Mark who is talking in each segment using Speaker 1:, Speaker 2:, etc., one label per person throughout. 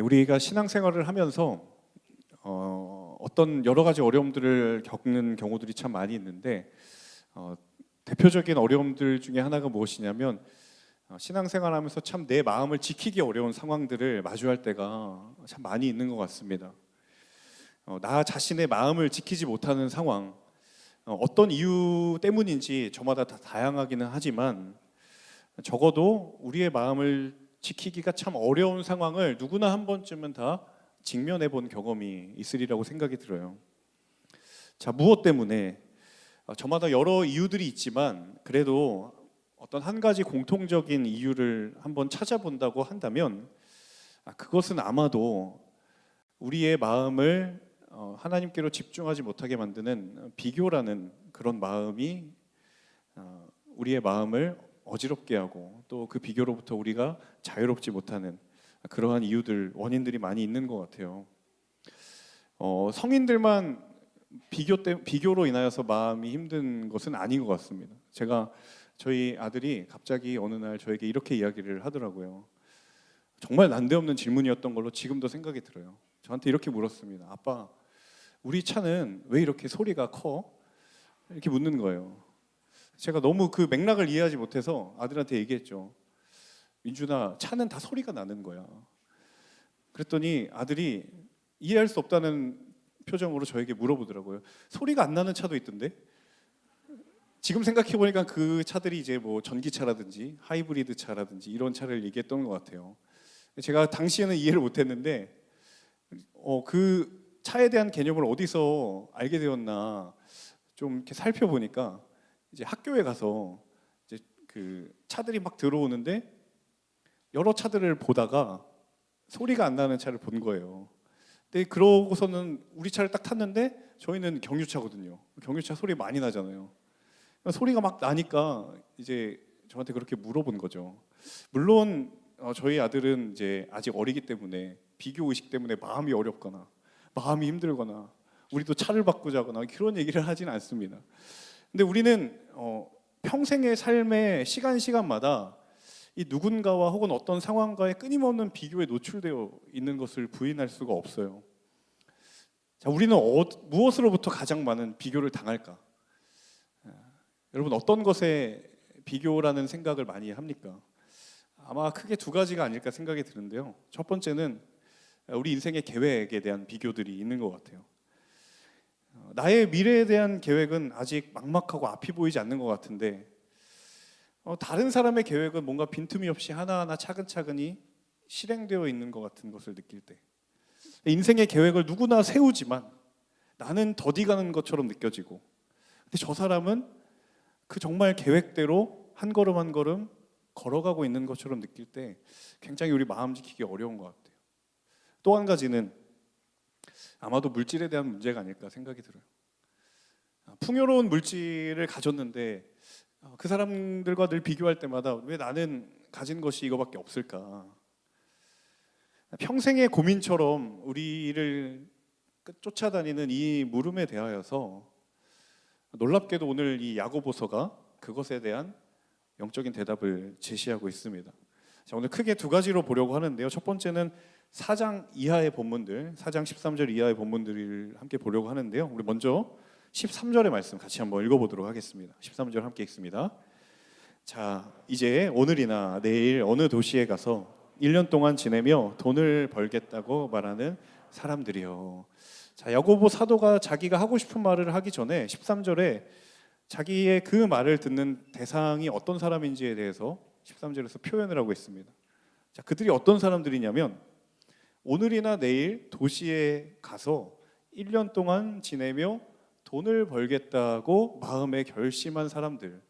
Speaker 1: 우리가 신앙생활을 하면서 어떤 여러 가지 어려움들을 겪는 경우들이 참 많이 있는데 대표적인 어려움들 중에 하나가 무엇이냐면 신앙생활하면서 참 내 마음을 지키기 어려운 상황들을 마주할 때가 참 많이 있는 것 같습니다. 나 자신의 마음을 지키지 못하는 상황, 어떤 이유 때문인지 저마다 다 다양하기는 하지만 적어도 우리의 마음을 지키기가 참 어려운 상황을 누구나 한 번쯤은 다 직면해 본 경험이 있으리라고 생각이 들어요. 자, 무엇 때문에? 저마다 여러 이유들이 있지만 그래도 어떤 한 가지 공통적인 이유를 한번 찾아본다고 한다면 그것은 아마도 우리의 마음을 하나님께로 집중하지 못하게 만드는 비교라는 그런 마음이 우리의 마음을 어지럽게 하고 또 그 비교로부터 우리가 자유롭지 못하는 그러한 이유들, 원인들이 많이 있는 것 같아요. 성인들만 비교로 인하여서 마음이 힘든 것은 아닌 것 같습니다. 저희 아들이 갑자기 어느 날 저에게 이렇게 이야기를 하더라고요. 정말 난데없는 질문이었던 걸로 지금도 생각이 들어요. 저한테 이렇게 물었습니다. 아빠, 우리 차는 왜 이렇게 소리가 커? 이렇게 묻는 거예요. 제가 너무 그 맥락을 이해하지 못해서 아들한테 얘기했죠. 민준아, 차는 다 소리가 나는 거야. 그랬더니 아들이 이해할 수 없다는 표정으로 저에게 물어보더라고요. 소리가 안 나는 차도 있던데? 지금 생각해 보니까 그 차들이 이제 뭐 전기차라든지 하이브리드 차라든지 이런 차를 얘기했던 것 같아요. 제가 당시에는 이해를 못했는데 그 차에 대한 개념을 어디서 알게 되었나 좀 이렇게 살펴보니까 이제 학교에 가서 이제 그 차들이 막 들어오는데 여러 차들을 보다가 소리가 안 나는 차를 본 거예요. 근데 그러고서는 우리 차를 딱 탔는데 저희는 경유차거든요. 경유차 소리 많이 나잖아요. 소리가 막 나니까 이제 저한테 그렇게 물어본 거죠. 물론 저희 아들은 이제 아직 어리기 때문에 비교 의식 때문에 마음이 어렵거나 마음이 힘들거나 우리도 차를 바꾸자거나 그런 얘기를 하진 않습니다. 근데 우리는 평생의 삶의 시간마다 이 누군가와 혹은 어떤 상황과의 끊임없는 비교에 노출되어 있는 것을 부인할 수가 없어요. 자, 우리는 무엇으로부터 가장 많은 비교를 당할까? 여러분, 어떤 것에 비교라는 생각을 많이 합니까? 아마 크게 두 가지가 아닐까 생각이 드는데요. 첫 번째는 우리 인생의 계획에 대한 비교들이 있는 것 같아요. 나의 미래에 대한 계획은 아직 막막하고 앞이 보이지 않는 것 같은데 다른 사람의 계획은 뭔가 빈틈이 없이 하나하나 차근차근히 실행되어 있는 것 같은 것을 느낄 때, 인생의 계획을 누구나 세우지만 나는 더디가는 것처럼 느껴지고, 근데 저 사람은 그 정말 계획대로 한 걸음 한 걸음 걸어가고 있는 것처럼 느낄 때 굉장히 우리 마음 지키기 어려운 것 같아요. 또 한 가지는 아마도 물질에 대한 문제가 아닐까 생각이 들어요. 풍요로운 물질을 가졌는데 그 사람들과 늘 비교할 때마다 왜 나는 가진 것이 이거밖에 없을까? 평생의 고민처럼 우리를 쫓아다니는 이 물음에 대하여서 놀랍게도 오늘 이 야고보서가 그것에 대한 영적인 대답을 제시하고 있습니다. 자, 오늘 크게 두 가지로 보려고 하는데요. 첫 번째는 4장 이하의 본문들, 4장 13절 이하의 본문들을 함께 보려고 하는데요. 우리 먼저 13절의 말씀 같이 한번 읽어보도록 하겠습니다. 13절 함께 읽습니다. 자, 이제 오늘이나 내일 어느 도시에 가서 1년 동안 지내며 돈을 벌겠다고 말하는 사람들이요. 자, 야고보 사도가 자기가 하고 싶은 말을 하기 전에 13절에 자기의 그 말을 듣는 대상이 어떤 사람인지에 대해서 13절에서 표현을 하고 있습니다. 자, 그들이 어떤 사람들이냐면 오늘이나 내일 도시에 가서 1년 동안 지내며 돈을 벌겠다고 마음에 결심한 사람들.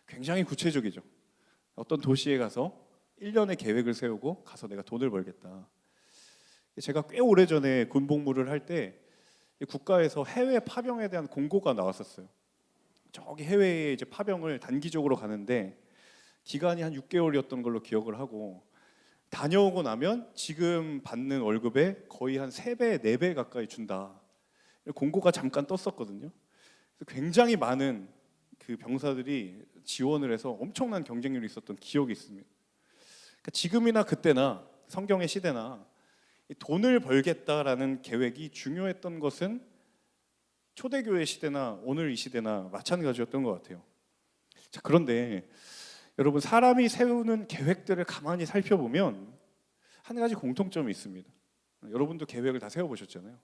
Speaker 1: 굉장히 구체적이죠. 어떤 도시에 가서 1년의 계획을 세우고 가서 내가 돈을 벌겠다. 제가 꽤 오래전에 군복무를 할 때 국가에서 해외 파병에 대한 공고가 나왔었어요. 저기 해외에 이제 파병을 단기적으로 가는데 기간이 한 6개월이었던 걸로 기억을 하고 다녀오고 나면 지금 받는 월급의 거의 한 3배, 4배 가까이 준다. 공고가 잠깐 떴었거든요. 굉장히 많은 그 병사들이 지원을 해서 엄청난 경쟁률이 있었던 기억이 있습니다. 그러니까 지금이나 그때나 성경의 시대나 돈을 벌겠다라는 계획이 중요했던 것은 초대교회 시대나 오늘 이 시대나 마찬가지였던 것 같아요. 자, 그런데 여러분, 사람이 세우는 계획들을 가만히 살펴보면 한 가지 공통점이 있습니다. 여러분도 계획을 다 세워보셨잖아요.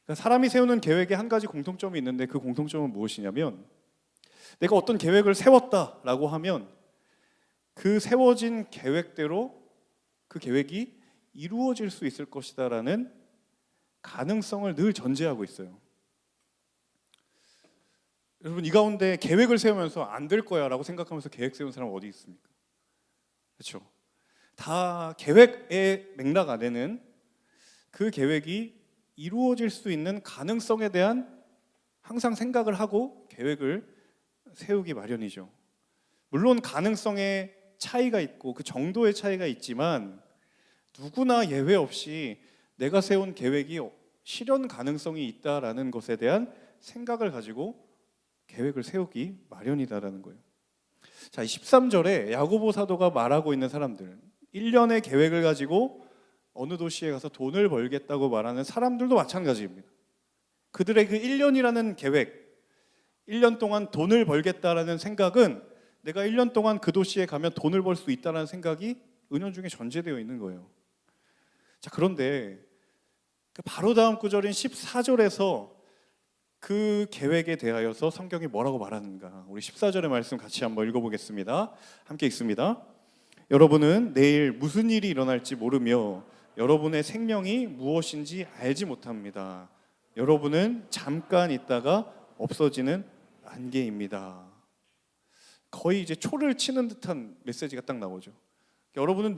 Speaker 1: 그러니까 사람이 세우는 계획에 한 가지 공통점이 있는데, 그 공통점은 무엇이냐면, 내가 어떤 계획을 세웠다라고 하면 그 세워진 계획대로 그 계획이 이루어질 수 있을 것이다라는 가능성을 늘 전제하고 있어요. 여러분, 이 가운데 계획을 세우면서 안 될 거야 라고 생각하면서 계획 세운 사람 어디 있습니까? 그렇죠? 다 계획의 맥락 안에는 그 계획이 이루어질 수 있는 가능성에 대한 항상 생각을 하고 계획을 세우기 마련이죠. 물론 가능성의 차이가 있고 그 정도의 차이가 있지만 누구나 예외 없이 내가 세운 계획이 실현 가능성이 있다라는 것에 대한 생각을 가지고 계획을 세우기 마련이다라는 거예요. 자, 13절에 야고보 사도가 말하고 있는 사람들, 1년의 계획을 가지고 어느 도시에 가서 돈을 벌겠다고 말하는 사람들도 마찬가지입니다. 그들의 그 1년이라는 계획, 1년 동안 돈을 벌겠다라는 생각은 내가 1년 동안 그 도시에 가면 돈을 벌 수 있다는 생각이 은연중에 전제되어 있는 거예요. 자, 그런데 바로 다음 구절인 14절에서 그 계획에 대하여서 성경이 뭐라고 말하는가? 우리 14절의 말씀 같이 한번 읽어보겠습니다. 함께 읽습니다. 여러분은 내일 무슨 일이 일어날지 모르며 여러분의 생명이 무엇인지 알지 못합니다. 여러분은 잠깐 있다가 없어지는 안개입니다. 거의 이제 초를 치는 듯한 메시지가 딱 나오죠. 여러분은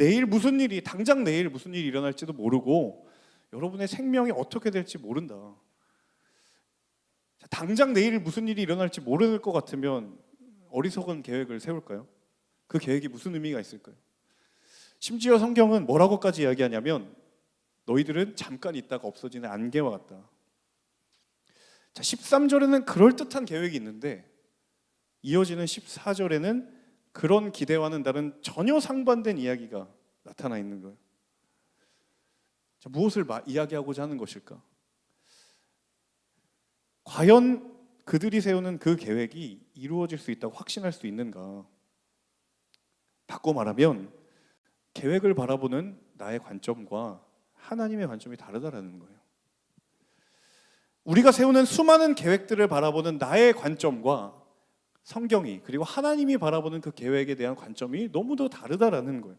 Speaker 1: 당장 내일 무슨 일이 일어날지도 모르고 여러분의 생명이 어떻게 될지 모른다. 당장 내일 무슨 일이 일어날지 모를 것 같으면 어리석은 계획을 세울까요? 그 계획이 무슨 의미가 있을까요? 심지어 성경은 뭐라고까지 이야기하냐면 너희들은 잠깐 있다가 없어지는 안개와 같다. 자, 13절에는 그럴듯한 계획이 있는데 이어지는 14절에는 그런 기대와는 다른 전혀 상반된 이야기가 나타나 있는 거예요. 자, 무엇을 이야기하고자 하는 것일까? 과연 그들이 세우는 그 계획이 이루어질 수 있다고 확신할 수 있는가? 바꿔 말하면 계획을 바라보는 나의 관점과 하나님의 관점이 다르다라는 거예요. 우리가 세우는 수많은 계획들을 바라보는 나의 관점과 성경이 그리고 하나님이 바라보는 그 계획에 대한 관점이 너무도 다르다라는 거예요.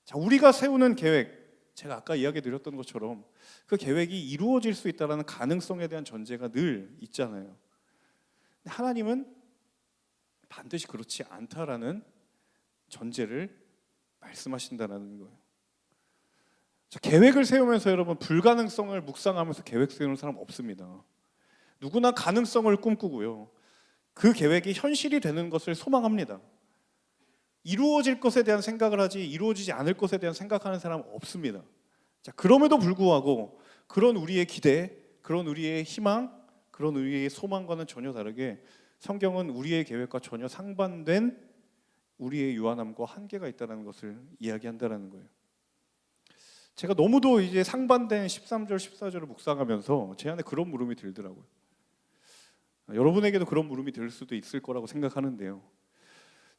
Speaker 1: 자, 우리가 세우는 계획, 제가 아까 이야기 드렸던 것처럼 그 계획이 이루어질 수 있다는 가능성에 대한 전제가 늘 있잖아요. 하나님은 반드시 그렇지 않다라는 전제를 말씀하신다는 거예요. 자, 계획을 세우면서 여러분 불가능성을 묵상하면서 계획 세우는 사람 없습니다. 누구나 가능성을 꿈꾸고요. 그 계획이 현실이 되는 것을 소망합니다. 이루어질 것에 대한 생각을 하지 이루어지지 않을 것에 대한 생각하는 사람은 없습니다. 자, 그럼에도 불구하고 그런 우리의 기대, 그런 우리의 희망, 그런 우리의 소망과는 전혀 다르게 성경은 우리의 계획과 전혀 상반된 우리의 유한함과 한계가 있다는 것을 이야기한다는 거예요. 제가 너무도 이제 상반된 13절, 14절을 묵상하면서 제 안에 그런 물음이 들더라고요. 여러분에게도 그런 물음이 들 수도 있을 거라고 생각하는데요.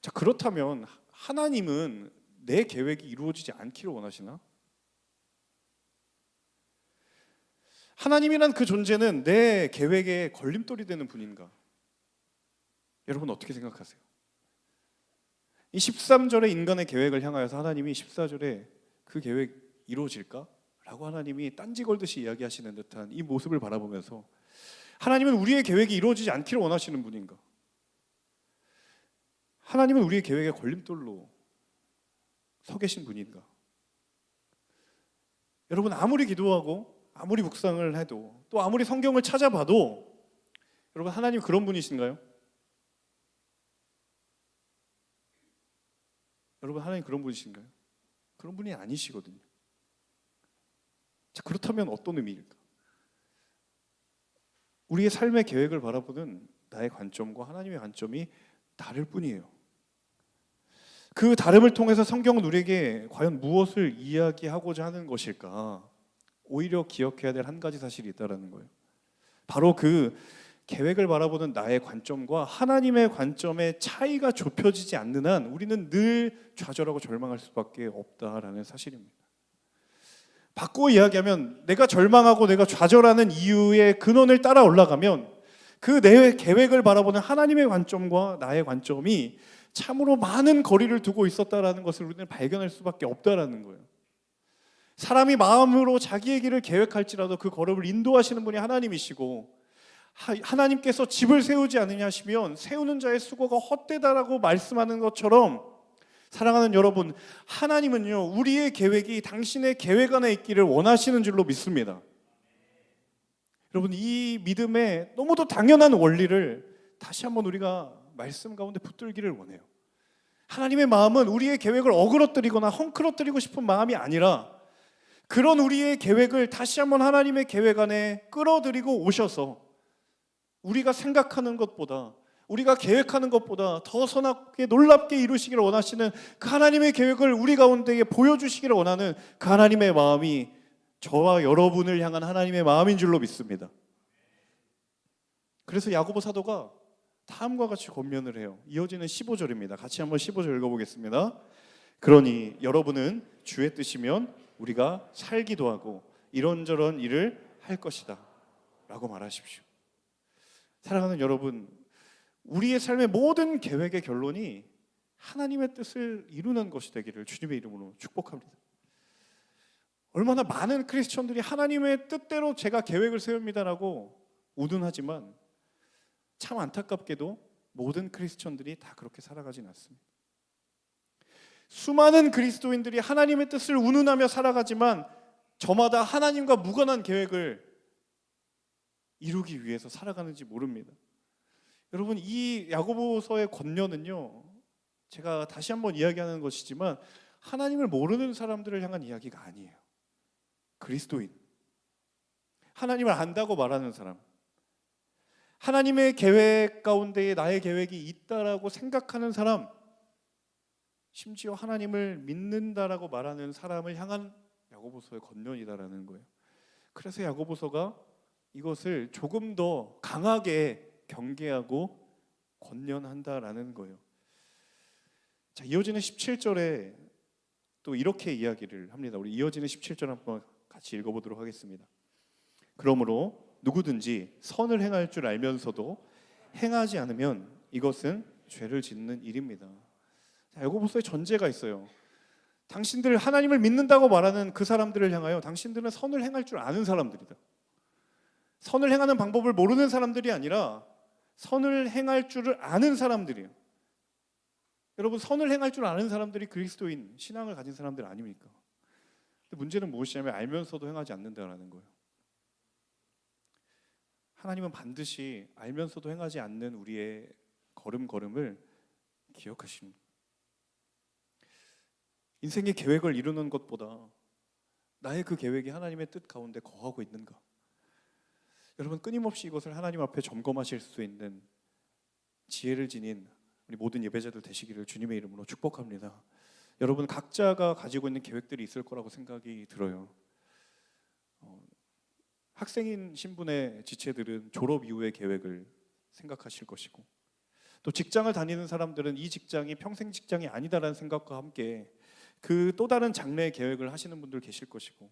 Speaker 1: 자, 그렇다면 하나님은 내 계획이 이루어지지 않기를 원하시나? 하나님이란 그 존재는 내 계획에 걸림돌이 되는 분인가? 여러분 어떻게 생각하세요? 이 13절의 인간의 계획을 향하여서 하나님이 14절에 그 계획 이루어질까? 라고 하나님이 딴지 걸듯이 이야기하시는 듯한 이 모습을 바라보면서 하나님은 우리의 계획이 이루어지지 않기를 원하시는 분인가? 하나님은 우리의 계획에 걸림돌로 서 계신 분인가? 여러분 아무리 기도하고 아무리 묵상을 해도 또 아무리 성경을 찾아봐도 여러분 하나님 그런 분이신가요? 여러분 하나님 그런 분이신가요? 그런 분이 아니시거든요. 자, 그렇다면 어떤 의미일까? 우리의 삶의 계획을 바라보는 나의 관점과 하나님의 관점이 다를 뿐이에요. 그 다름을 통해서 성경은 우리에게 과연 무엇을 이야기하고자 하는 것일까? 오히려 기억해야 될 한 가지 사실이 있다는 거예요. 바로 그 계획을 바라보는 나의 관점과 하나님의 관점의 차이가 좁혀지지 않는 한 우리는 늘 좌절하고 절망할 수밖에 없다라는 사실입니다. 바꾸어 이야기하면 내가 절망하고 내가 좌절하는 이유의 근원을 따라 올라가면 그 내 계획을 바라보는 하나님의 관점과 나의 관점이 참으로 많은 거리를 두고 있었다라는 것을 우리는 발견할 수밖에 없다라는 거예요. 사람이 마음으로 자기의 길을 계획할지라도 그 걸음을 인도하시는 분이 하나님이시고, 하나님께서 집을 세우지 않느냐 하시면 세우는 자의 수고가 헛되다라고 말씀하는 것처럼, 사랑하는 여러분, 하나님은요 우리의 계획이 당신의 계획 안에 있기를 원하시는 줄로 믿습니다. 여러분, 이 믿음의 너무도 당연한 원리를 다시 한번 우리가 말씀 가운데 붙들기를 원해요. 하나님의 마음은 우리의 계획을 어그러뜨리거나 헝클어뜨리고 싶은 마음이 아니라, 그런 우리의 계획을 다시 한번 하나님의 계획 안에 끌어들이고 오셔서 우리가 생각하는 것보다, 우리가 계획하는 것보다 더 선하게 놀랍게 이루시기를 원하시는 그 하나님의 계획을 우리 가운데에 보여주시기를 원하는 그 하나님의 마음이 저와 여러분을 향한 하나님의 마음인 줄로 믿습니다. 그래서 야고보 사도가 다음과 같이 권면을 해요. 이어지는 15절입니다. 같이 한번 15절 읽어보겠습니다. 그러니 여러분은 주의 뜻이면 우리가 살기도 하고 이런저런 일을 할 것이다 라고 말하십시오. 사랑하는 여러분, 우리의 삶의 모든 계획의 결론이 하나님의 뜻을 이루는 것이 되기를 주님의 이름으로 축복합니다. 얼마나 많은 크리스천들이 하나님의 뜻대로 제가 계획을 세웁니다라고 우둔하지만, 참 안타깝게도 모든 크리스천들이 다 그렇게 살아가진 않습니다. 수많은 그리스도인들이 하나님의 뜻을 운운하며 살아가지만 저마다 하나님과 무관한 계획을 이루기 위해서 살아가는지 모릅니다. 여러분, 이 야고보서의 권면은요, 제가 다시 한번 이야기하는 것이지만 하나님을 모르는 사람들을 향한 이야기가 아니에요. 그리스도인, 하나님을 안다고 말하는 사람, 하나님의 계획 가운데에 나의 계획이 있다라고 생각하는 사람, 심지어 하나님을 믿는다라고 말하는 사람을 향한 야고보서의 권면이다라는 거예요. 그래서 야고보서가 이것을 조금 더 강하게 경계하고 권면한다라는 거예요. 자, 이어지는 17절에 또 이렇게 이야기를 합니다. 우리 이어지는 17절 한번 같이 읽어보도록 하겠습니다. 그러므로 누구든지 선을 행할 줄 알면서도 행하지 않으면 이것은 죄를 짓는 일입니다. 야고보서에 전제가 있어요. 당신들 하나님을 믿는다고 말하는 그 사람들을 향하여 당신들은 선을 행할 줄 아는 사람들이다. 선을 행하는 방법을 모르는 사람들이 아니라 선을 행할 줄을 아는 사람들이에요. 여러분, 선을 행할 줄 아는 사람들이 그리스도인, 신앙을 가진 사람들 아닙니까? 근데 문제는 무엇이냐면 알면서도 행하지 않는다라는 거예요. 하나님은 반드시 알면서도 행하지 않는 우리의 걸음걸음을 기억하십니다. 인생의 계획을 이루는 것보다 나의 그 계획이 하나님의 뜻 가운데 거하고 있는가? 여러분, 끊임없이 이것을 하나님 앞에 점검하실 수 있는 지혜를 지닌 우리 모든 예배자들 되시기를 주님의 이름으로 축복합니다. 여러분, 각자가 가지고 있는 계획들이 있을 거라고 생각이 들어요. 학생인 신분의 지체들은 졸업 이후의 계획을 생각하실 것이고, 또 직장을 다니는 사람들은 이 직장이 평생 직장이 아니다라는 생각과 함께 그 또 다른 장래의 계획을 하시는 분들 계실 것이고,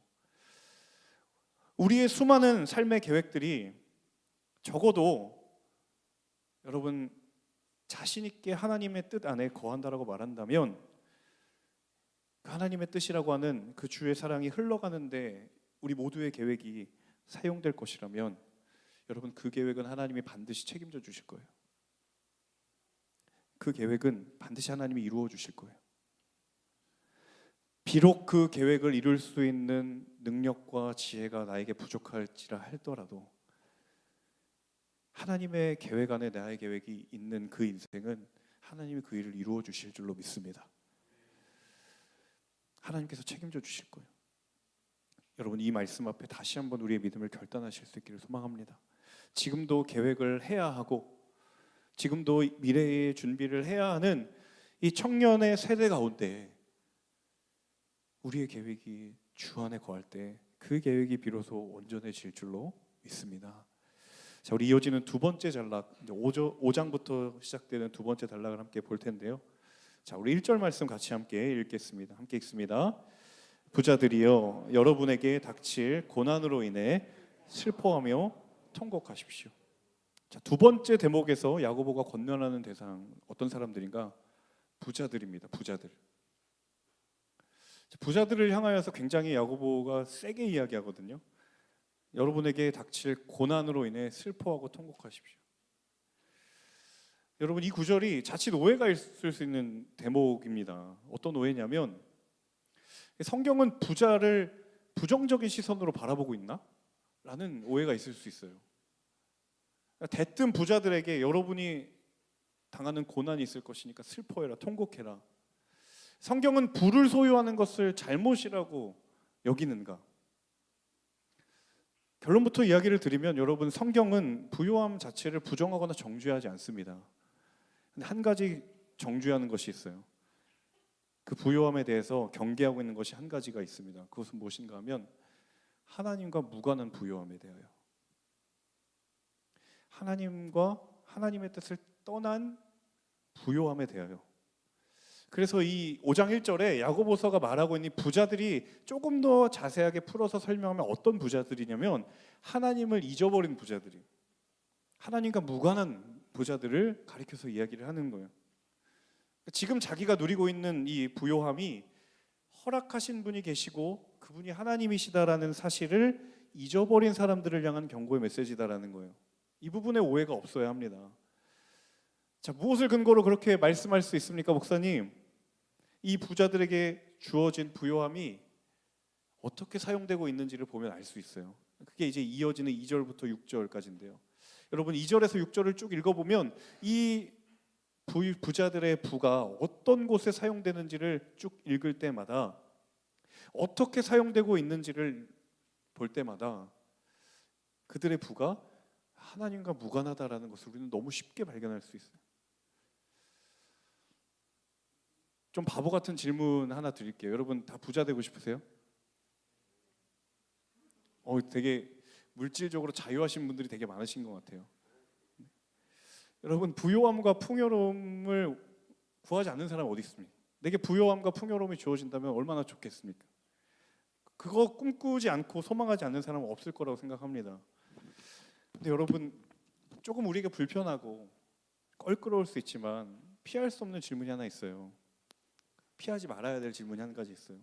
Speaker 1: 우리의 수많은 삶의 계획들이 적어도 여러분 자신 있게 하나님의 뜻 안에 거한다라고 말한다면, 그 하나님의 뜻이라고 하는 그 주의 사랑이 흘러가는데 우리 모두의 계획이 사용될 것이라면, 여러분 그 계획은 하나님이 반드시 책임져 주실 거예요. 그 계획은 반드시 하나님이 이루어 주실 거예요. 비록 그 계획을 이룰 수 있는 능력과 지혜가 나에게 부족할지라 할더라도 하나님의 계획 안에 나의 계획이 있는 그 인생은 하나님이 그 일을 이루어 주실 줄로 믿습니다. 하나님께서 책임져 주실 거예요. 여러분, 이 말씀 앞에 다시 한번 우리의 믿음을 결단하실 수 있기를 소망합니다. 지금도 계획을 해야 하고 지금도 미래의 준비를 해야 하는 이 청년의 세대 가운데 우리의 계획이 주 안에 거할 때 그 계획이 비로소 온전해질 줄로 믿습니다. 자, 우리 이어지는 두 번째 단락, 5장부터 시작되는 두 번째 단락을 함께 볼 텐데요. 자, 우리 1절 말씀 같이 함께 읽겠습니다. 함께 읽습니다. 부자들이여, 여러분에게 닥칠 고난으로 인해 슬퍼하며 통곡하십시오. 자, 두 번째 대목에서 야고보가 권면하는 대상 어떤 사람들인가? 부자들입니다. 부자들. 부자들을 향하여서 굉장히 야고보가 세게 이야기하거든요. 여러분에게 닥칠 고난으로 인해 슬퍼하고 통곡하십시오. 여러분, 이 구절이 자칫 오해가 있을 수 있는 대목입니다. 어떤 오해냐면 성경은 부자를 부정적인 시선으로 바라보고 있나? 라는 오해가 있을 수 있어요. 대뜸 부자들에게 여러분이 당하는 고난이 있을 것이니까 슬퍼해라, 통곡해라. 성경은 부를 소유하는 것을 잘못이라고 여기는가? 결론부터 이야기를 드리면 여러분, 성경은 부요함 자체를 부정하거나 정죄하지 않습니다. 근데 한 가지 정죄하는 것이 있어요. 그 부요함에 대해서 경계하고 있는 것이 한 가지가 있습니다. 그것은 무엇인가 하면 하나님과 무관한 부요함에 대하여, 하나님과 하나님의 뜻을 떠난 부요함에 대하여. 그래서 이 5장 1절에 야고보서가 말하고 있는 부자들이 조금 더 자세하게 풀어서 설명하면 어떤 부자들이냐면 하나님을 잊어버린 부자들이, 하나님과 무관한 부자들을 가리켜서 이야기를 하는 거예요. 지금 자기가 누리고 있는 이 부요함이 허락하신 분이 계시고 그분이 하나님이시다라는 사실을 잊어버린 사람들을 향한 경고의 메시지다라는 거예요. 이 부분에 오해가 없어야 합니다. 자, 무엇을 근거로 그렇게 말씀할 수 있습니까, 목사님? 이 부자들에게 주어진 부요함이 어떻게 사용되고 있는지를 보면 알 수 있어요. 그게 이제 이어지는 2절부터 6절까지인데요. 여러분, 2절에서 6절을 쭉 읽어보면 이 부자들의 부가 어떤 곳에 사용되는지를 쭉 읽을 때마다, 어떻게 사용되고 있는지를 볼 때마다 그들의 부가 하나님과 무관하다라는 것을 우리는 너무 쉽게 발견할 수 있어요. 좀 바보 같은 질문 하나 드릴게요. 여러분 다 부자 되고 싶으세요? 되게 물질적으로 자유하신 분들이 되게 많으신 것 같아요. 여러분, 부요함과 풍요로움을 구하지 않는 사람 어디 있습니까? 내게 부요함과 풍요로움이 주어진다면 얼마나 좋겠습니까? 그거 꿈꾸지 않고 소망하지 않는 사람은 없을 거라고 생각합니다. 근데 여러분, 조금 우리가 불편하고 껄끄러울 수 있지만 피할 수 없는 질문이 하나 있어요. 피하지 말아야 될 질문이 한 가지 있어요.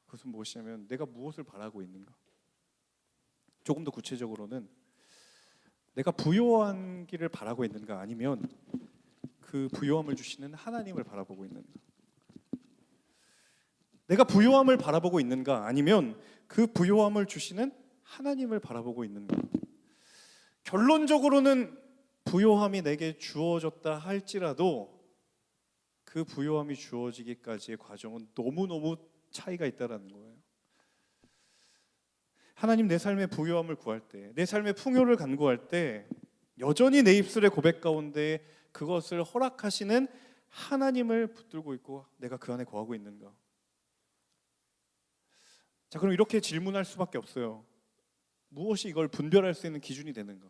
Speaker 1: 그것은 무엇이냐면 내가 무엇을 바라고 있는가? 조금 더 구체적으로는 내가 부요한 길을 바라고 있는가, 아니면 그 부요함을 주시는 하나님을 바라보고 있는가? 내가 부요함을 바라보고 있는가, 아니면 그 부요함을 주시는 하나님을 바라보고 있는가? 결론적으로는 부요함이 내게 주어졌다 할지라도 그 부요함이 주어지기까지의 과정은 너무너무 차이가 있다는 거예요. 하나님, 내 삶의 부요함을 구할 때, 내 삶의 풍요를 간구할 때 여전히 내 입술의 고백 가운데 그것을 허락하시는 하나님을 붙들고 있고 내가 그 안에 거하고 있는가? 자, 그럼 이렇게 질문할 수밖에 없어요. 무엇이 이걸 분별할 수 있는 기준이 되는가?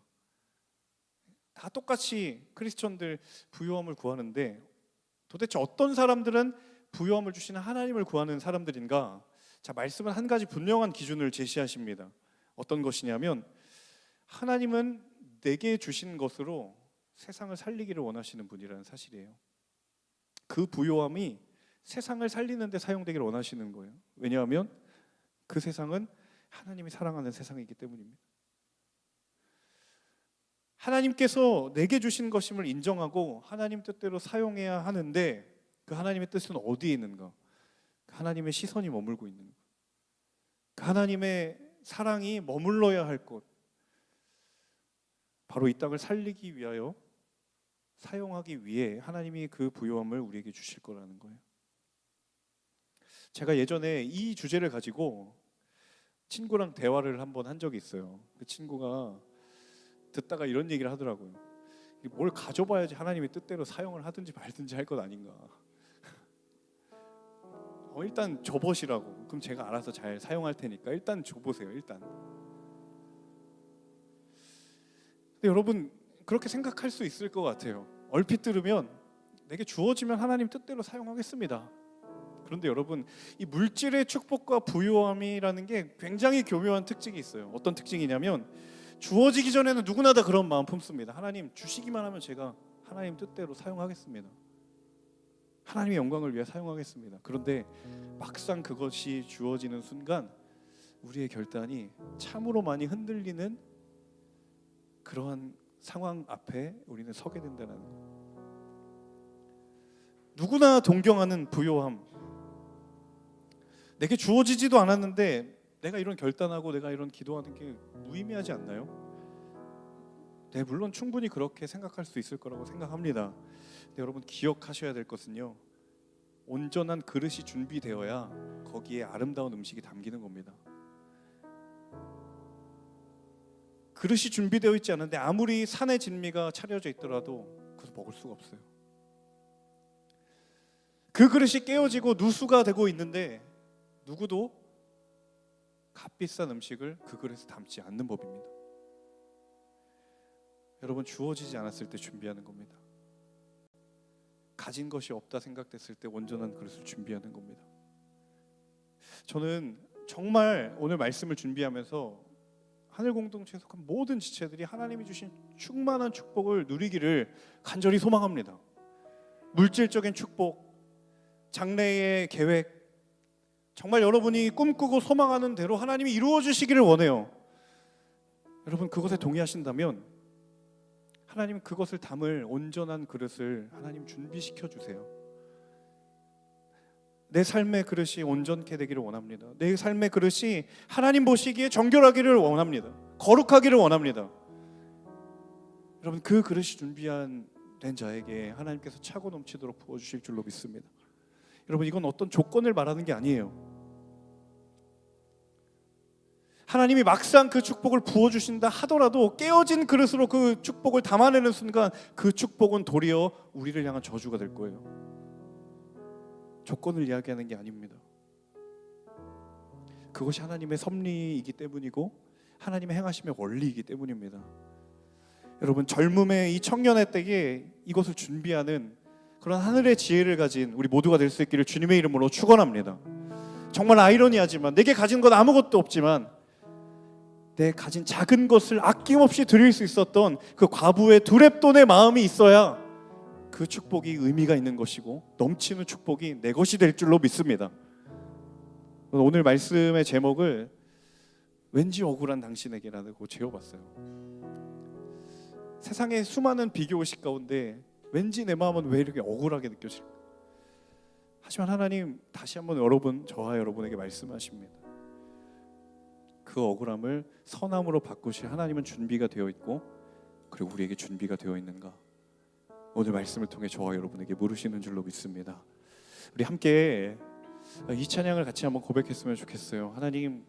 Speaker 1: 다 똑같이 크리스천들 부요함을 구하는데 도대체 어떤 사람들은 부요함을 주시는 하나님을 구하는 사람들인가? 자, 말씀은 한 가지 분명한 기준을 제시하십니다. 어떤 것이냐면 하나님은 내게 주신 것으로 세상을 살리기를 원하시는 분이라는 사실이에요. 그 부요함이 세상을 살리는 데 사용되기를 원하시는 거예요. 왜냐하면 그 세상은 하나님이 사랑하는 세상이기 때문입니다. 하나님께서 내게 주신 것임을 인정하고 하나님 뜻대로 사용해야 하는데 그 하나님의 뜻은 어디에 있는가? 그 하나님의 시선이 머물고 있는 것, 그 하나님의 사랑이 머물러야 할 곳, 바로 이 땅을 살리기 위하여, 사용하기 위해 하나님이 그 부요함을 우리에게 주실 거라는 거예요. 제가 예전에 이 주제를 가지고 친구랑 대화를 한번 한 적이 있어요. 그 친구가 듣다가 이런 얘기를 하더라고요. 뭘 가져봐야지 하나님의 뜻대로 사용을 하든지 말든지 할 것 아닌가. 일단 줘보시라고. 그럼 제가 알아서 잘 사용할 테니까 일단 줘보세요. 일단. 근데 여러분 그렇게 생각할 수 있을 것 같아요. 얼핏 들으면 내게 주어지면 하나님 뜻대로 사용하겠습니다. 그런데 여러분, 이 물질의 축복과 부유함이라는 게 굉장히 교묘한 특징이 있어요. 어떤 특징이냐면 주어지기 전에는 누구나 다 그런 마음 품습니다. 하나님 주시기만 하면 제가 하나님 뜻대로 사용하겠습니다. 하나님의 영광을 위해 사용하겠습니다. 그런데 막상 그것이 주어지는 순간 우리의 결단이 참으로 많이 흔들리는 그러한 상황 앞에 우리는 서게 된다는 거. 누구나 동경하는 부요함. 내게 주어지지도 않았는데 내가 이런 결단하고 내가 이런 기도하는 게 무의미하지 않나요? 네, 물론 충분히 그렇게 생각할 수 있을 거라고 생각합니다. 근데 여러분 기억하셔야 될 것은요, 온전한 그릇이 준비되어야 거기에 아름다운 음식이 담기는 겁니다. 그릇이 준비되어 있지 않은데 아무리 산의 진미가 차려져 있더라도 그것을 먹을 수가 없어요. 그 그릇이 깨어지고 누수가 되고 있는데 누구도 값비싼 음식을 그 그릇에 담지 않는 법입니다. 여러분 주어지지 않았을 때 준비하는 겁니다. 가진 것이 없다 생각됐을 때 온전한 그릇을 준비하는 겁니다. 저는 정말 오늘 말씀을 준비하면서 하늘 공동체에 속한 모든 지체들이 하나님이 주신 충만한 축복을 누리기를 간절히 소망합니다. 물질적인 축복, 장래의 계획, 정말 여러분이 꿈꾸고 소망하는 대로 하나님이 이루어 주시기를 원해요. 여러분 그것에 동의하신다면 하나님 그것을 담을 온전한 그릇을 하나님 준비시켜 주세요. 내 삶의 그릇이 온전케 되기를 원합니다. 내 삶의 그릇이 하나님 보시기에 정결하기를 원합니다. 거룩하기를 원합니다. 여러분 그 그릇이 준비된 자에게 하나님께서 차고 넘치도록 부어주실 줄로 믿습니다. 여러분 이건 어떤 조건을 말하는 게 아니에요. 하나님이 막상 그 축복을 부어주신다 하더라도 깨어진 그릇으로 그 축복을 담아내는 순간 그 축복은 도리어 우리를 향한 저주가 될 거예요. 조건을 이야기하는 게 아닙니다. 그것이 하나님의 섭리이기 때문이고 하나님의 행하심의 원리이기 때문입니다. 여러분 젊음의 이 청년의 때에 이것을 준비하는 그런 하늘의 지혜를 가진 우리 모두가 될 수 있기를 주님의 이름으로 축원합니다. 정말 아이러니하지만 내게 가진 것 아무것도 없지만 내 가진 작은 것을 아낌없이 드릴 수 있었던 그 과부의 두렙돈의 마음이 있어야 그 축복이 의미가 있는 것이고 넘치는 축복이 내 것이 될 줄로 믿습니다. 오늘 말씀의 제목을 왠지 억울한 당신에게라고 지어봤어요. 세상의 수많은 비교의식 가운데 왠지 내 마음은 왜 이렇게 억울하게 느껴질까? 하지만 하나님 다시 한번 저와 여러분에게 말씀하십니다. 그 억울함을 선함으로 바꾸실 하나님은 준비가 되어 있고 그리고 우리에게 준비가 되어 있는가? 오늘 말씀을 통해 저와 여러분에게 물으시는 줄로 믿습니다. 우리 함께 이 찬양을 같이 한번 고백했으면 좋겠어요. 하나님,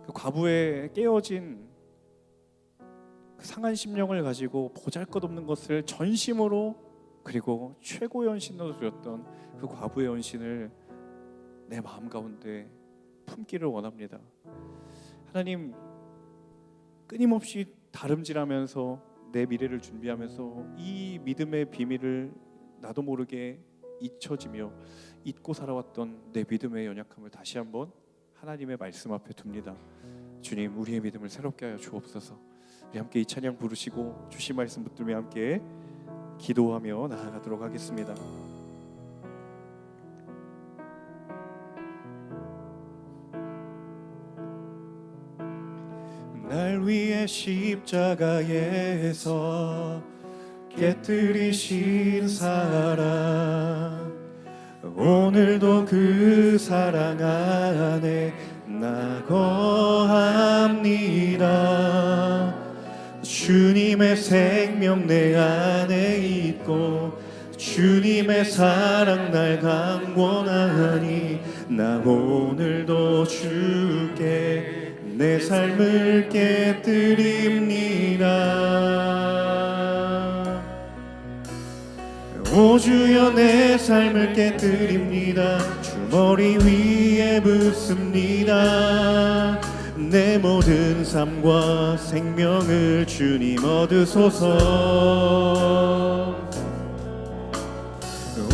Speaker 1: 그 과부의 깨어진 그 상한 심령을 가지고 보잘것없는 것을 전심으로 그리고 최고의 헌신으로 드렸던 그 과부의 헌신을 내 마음 가운데 품기를 원합니다. 하나님, 끊임없이 다름질하면서 내 미래를 준비하면서 이 믿음의 비밀을 나도 모르게 잊혀지며 잊고 살아왔던 내 믿음의 연약함을 다시 한번 하나님의 말씀 앞에 둡니다. 주님, 우리의 믿음을 새롭게 하여 주옵소서. 우리 함께 이 찬양 부르시고 주신 말씀 붙들며 함께 기도하며 나아가도록 하겠습니다. 날 위해 십자가에서 깨뜨리신 사랑, 오늘도 그 사랑 안에 나 거합니다. 주님의 생명 내 안에 있고 주님의 사랑 날 강권하니 나 오늘도 주께 내 삶을 깨뜨립니다. 오 주여 내 삶을 깨뜨립니다. 머리 위에 붓습니다. 내 모든 삶과 생명을 주님 얻으소서.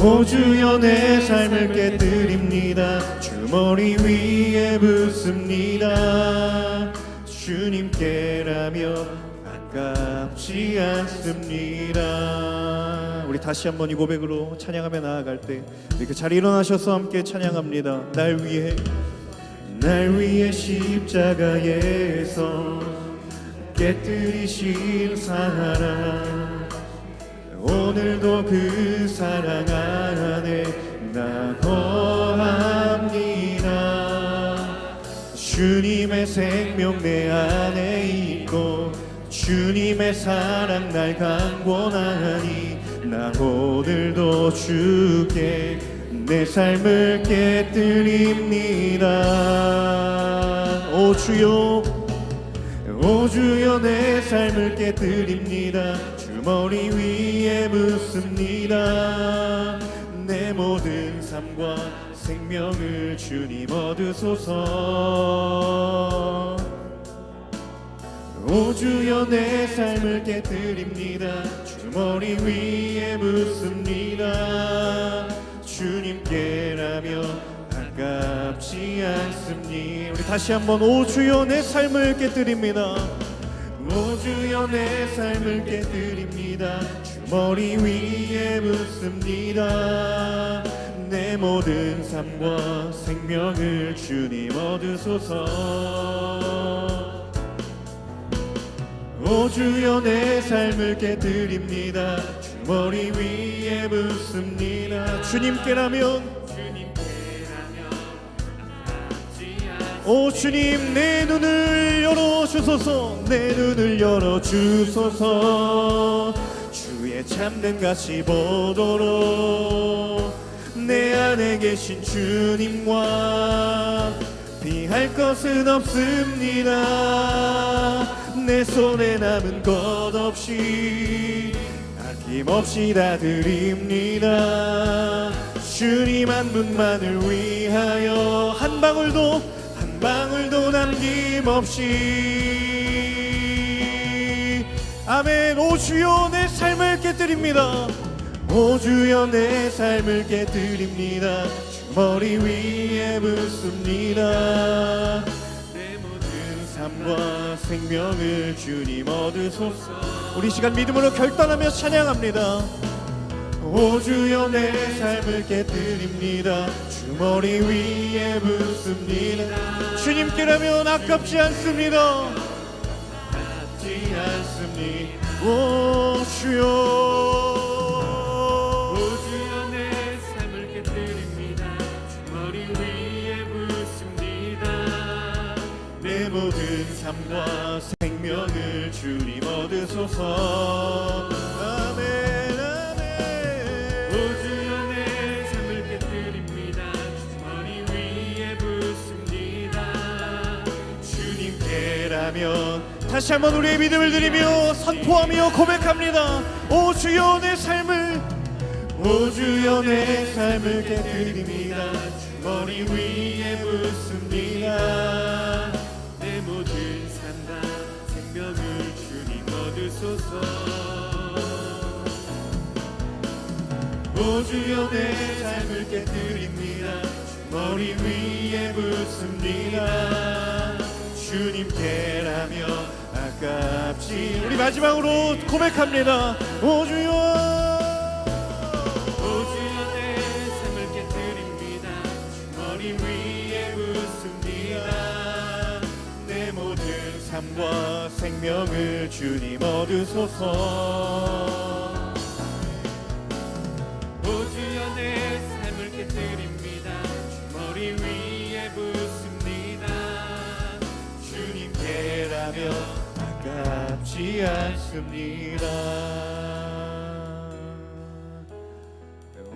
Speaker 1: 오 주여 내 삶을 깨뜨립니다. 주 머리 위에 붓습니다. 주님께라면 아깝지 않습니다. 우리 다시 한번 이 고백으로 찬양하며 나아갈 때 이렇게 잘 일어나셔서 함께 찬양합니다. 날 위해 십자가에서 깨뜨리신 사랑, 오늘도 그 사랑 안에 나 거합니다. 주님의 생명 내 안에 있고 주님의 사랑 날 강권하니 나 오늘도 주께 내 삶을 깨뜨립니다. 오 주여 내 삶을 깨뜨립니다. 주 머리 위에 붓습니다. 내 모든 삶과 생명을 주님 얻으소서. 오 주여 내 삶을 깨뜨립니다. 주 머리 위에 붓습니다. 주님께라면 아깝지 않습니다. 우리 다시 한번 오 주여 내 삶을 깨뜨립니다. 오 주여 내 삶을 깨뜨립니다. 주 머리 위에 붓습니다. 내 모든 삶과 생명을 주님 얻으소서. 오 주여 내 삶을 깨뜨립니다. 주 머리 위에 붓습니다. 주님께라면 오 주님 내 눈을 열어주소서. 내 눈을 열어주소서. 주의 참된 가시 보도록 내 안에 계신 주님과 피할 것은 없습니다. 내 손에 남은 것 없이 아낌없이 다 드립니다. 주님 한 분만을 위하여 한 방울도 남김없이. 아멘. 오 주여 내 삶을 깨뜨립니다. 오 주여 내 삶을 깨뜨립니다. 주 머리 위에 붓습니다. 내 모든 삶과 생명을 주님 얻으소서. 우리 시간 믿음으로 결단하며 찬양합니다. 오 주여 내 삶을 깨뜨립니다. 주 머리 위에 붓습니다. 주님께라면 아깝지 않습니다. 아깝지 않습니다. 오 주여
Speaker 2: 내 삶을 깨뜨립니다. 주 머리 위에 붓습니다.
Speaker 1: 내 모든 삶과 생명을 주님 얻으소서. 아멘 아멘.
Speaker 2: 오 주여 내 삶을 깨뜨립니다. 주 머리 위에 붓습니다.
Speaker 1: 주님께라면 다시 한번 우리의 믿음을 드리며 선포하며 고백합니다. 오 주여 내 삶을 깨뜨립니다. 주 머리 위에 붓습니다.
Speaker 2: 내 모든 삶과 생명을 주님 얻으소서.
Speaker 1: 오 주여 내 삶을 깨뜨립니다. 주 머리 위에 붓습니다. 주님께라면 아깝지. 우리 마지막으로 고백합니다. 오 주여
Speaker 2: 내 삶을 깨뜨립니다. 주 머리 위에 붓습니다.
Speaker 1: 내 모든 삶과 생명을 주님 얻으소서.
Speaker 2: 오 주여 내 삶을 깨뜨립니다. 주 머리 위에 붓습니다.
Speaker 1: 주님께라면 아깝지 않습니다.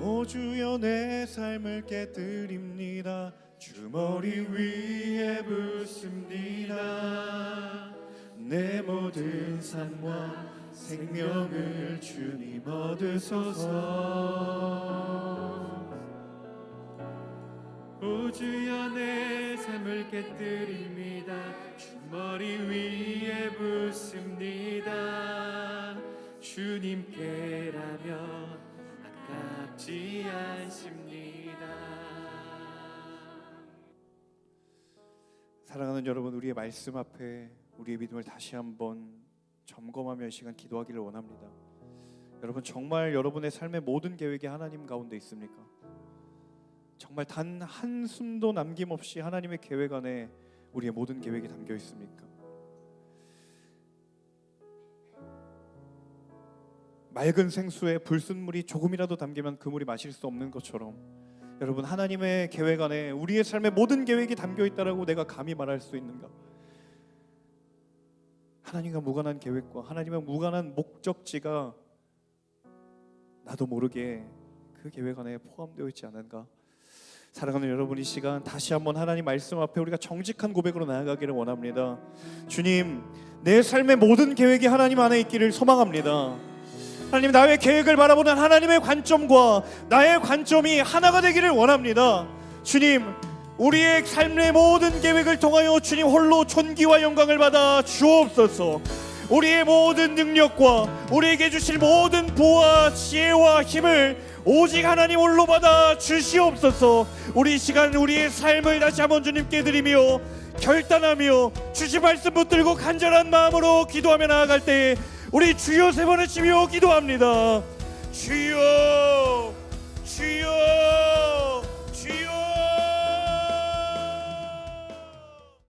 Speaker 1: 오 주여 내 삶을 깨뜨립니다. 주 머리 위에 붓습니다. 내 모든 삶과 생명을 주님 얻으소서.
Speaker 2: 오 주여 내 삶을 깨뜨립니다. 주 머리 위에 붓습니다. 주님께라면 아깝지 않습니다.
Speaker 1: 사랑하는 여러분, 우리의 말씀 앞에 우리의 믿음을 다시 한번 점검하며 이 시간 기도하기를 원합니다. 여러분, 정말 여러분의 삶의 모든 계획이 하나님 가운데 있습니까? 정말 단 한숨도 남김없이 하나님의 계획 안에 우리의 모든 계획이 담겨 있습니까? 맑은 생수에 불순물이 조금이라도 담기면 그 물이 마실 수 없는 것처럼 여러분, 하나님의 계획 안에 우리의 삶의 모든 계획이 담겨 있다라고 내가 감히 말할 수 있는가? 하나님과 무관한 계획과 하나님과 무관한 목적지가 나도 모르게 그 계획 안에 포함되어 있지 않은가? 사랑하는 여러분, 이 시간 다시 한번 하나님 말씀 앞에 우리가 정직한 고백으로 나아가기를 원합니다. 주님, 내 삶의 모든 계획이 하나님 안에 있기를 소망합니다. 하나님, 나의 계획을 바라보는 하나님의 관점과 나의 관점이 하나가 되기를 원합니다. 주님, 우리의 삶의 모든 계획을 통하여 주님 홀로 존귀와 영광을 받아 주옵소서. 우리의 모든 능력과 우리에게 주실 모든 부와 지혜와 힘을 오직 하나님 홀로 받아 주시옵소서. 우리 시간 우리의 삶을 다시 한번 주님께 드리며 결단하며 주신 말씀 붙들고 간절한 마음으로 기도하며 나아갈 때에 우리 주여 세 번을 치며 기도합니다. 주여, 주여.